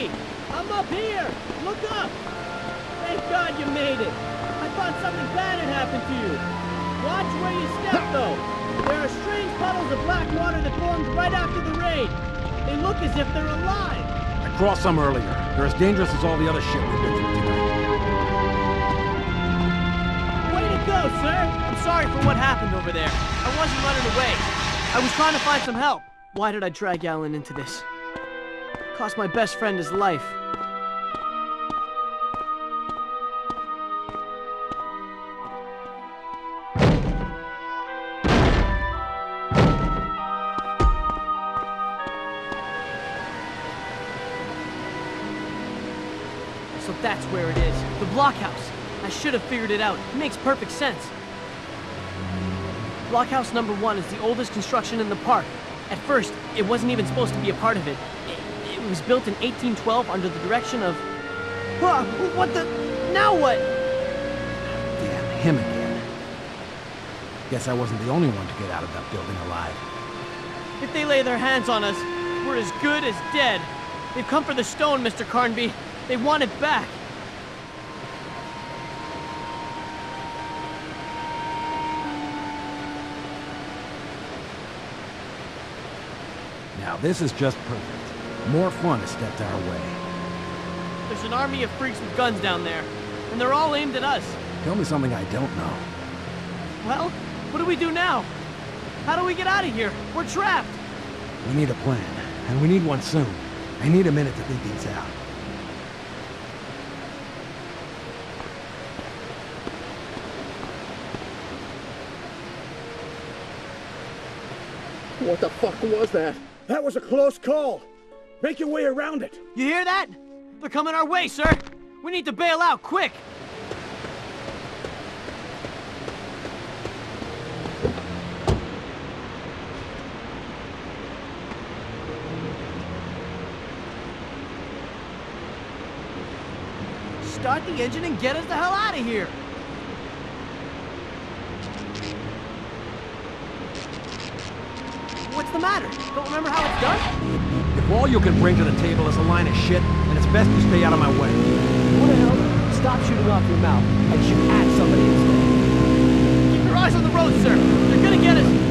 me! I'm up here! Look up! Thank God you made it! I thought something bad had happened to you. Watch where you step, though. There are strange puddles of black water that formed right after the raid. They look as if they're alive. I crossed some earlier. They're as dangerous as all the other shit we've been through tonight. Way to go, sir! I'm sorry for what happened over there. I wasn't running away. I was trying to find some help. Why did I drag Alan into this? Cost my best friend his life. So that's where it is. The blockhouse. I should have figured it out. It makes perfect sense. Blockhouse number 1 is the oldest construction in the park. At first, it wasn't even supposed to be a part of it. It was built in 1812 under the direction of... What the... Now what? Damn, him again. Guess I wasn't the only one to get out of that building alive. If they lay their hands on us, we're as good as dead. They've come for the stone, Mr. Carnby. They want it back. Now this is just perfect. More fun has stepped our way. There's an army of freaks with guns down there, and they're all aimed at us. Tell me something I don't know. Well, what do we do now? How do we get out of here? We're trapped. We need a plan, and we need one soon. I need a minute to think things out. What the fuck was that? That was a close call. Make your way around it. You hear that? They're coming our way, sir. We need to bail out, quick. Start the engine and get us the hell out of here. What's the matter? Don't remember how it's done? If all you can bring to the table is a line of shit, then it's best you stay out of my way. What the hell? Stop shooting off your mouth and shoot at somebody instead. Keep your eyes on the road, sir. They're gonna get us.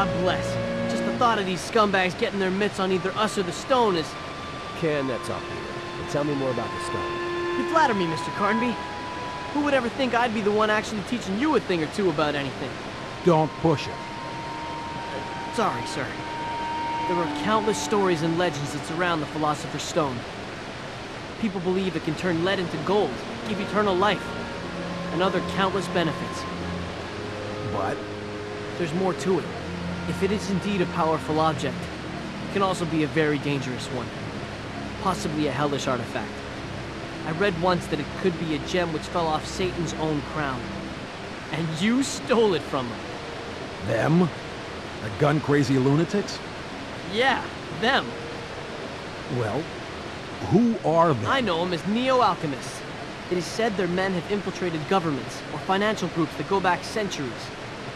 God bless. Just the thought of these scumbags getting their mitts on either us or the stone is... Can, that's all, Peter. But tell me more about the stone. You flatter me, Mr. Carnby. Who would ever think I'd be the one actually teaching you a thing or two about anything? Don't push it. Sorry, sir. There are countless stories and legends that surround the Philosopher's Stone. People believe it can turn lead into gold, give eternal life, and other countless benefits. But There's more to it. If it is indeed a powerful object, it can also be a very dangerous one. Possibly a hellish artifact. I read once that it could be a gem which fell off Satan's own crown. And you stole it from him. them? The gun-crazy lunatics? Yeah, them. Well, who are they? I know them as neo-alchemists. It is said their men have infiltrated governments or financial groups that go back centuries.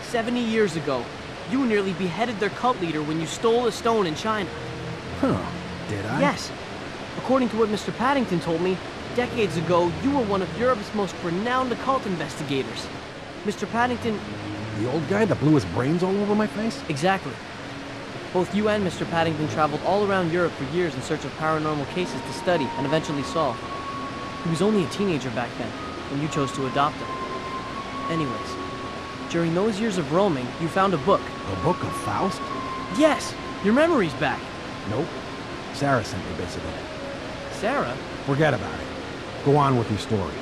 70 years ago, you nearly beheaded their cult leader when you stole a stone in China. Huh, did I? Yes. According to what Mr. Paddington told me, decades ago, you were one of Europe's most renowned occult investigators. Mr. Paddington... The old guy that blew his brains all over my face? Exactly. Both you and Mr. Paddington traveled all around Europe for years in search of paranormal cases to study and eventually solve. He was only a teenager back then, when you chose to adopt him. Anyways, during those years of roaming, you found a book. The Book of Faust? Yes! Your memory's back! Nope. Sarah sent me bits of it. Sarah? Forget about it. Go on with your story.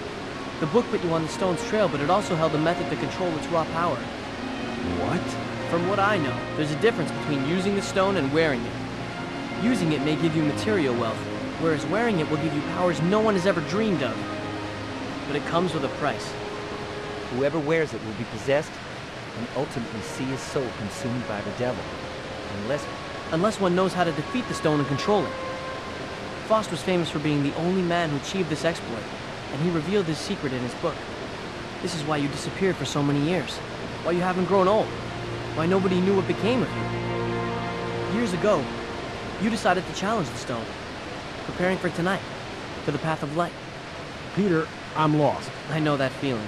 The book put you on the stone's trail, but it also held a method to control its raw power. What? From what I know, there's a difference between using the stone and wearing it. Using it may give you material wealth, whereas wearing it will give you powers no one has ever dreamed of. But it comes with a price. Whoever wears it will be possessed and ultimately see his soul consumed by the devil. Unless one knows how to defeat the stone and control it. Faust was famous for being the only man who achieved this exploit, and he revealed his secret in his book. This is why you disappeared for so many years. Why you haven't grown old. Why nobody knew what became of you. Years ago, you decided to challenge the stone. Preparing for tonight, for the path of light. Peter, I'm lost. I know that feeling.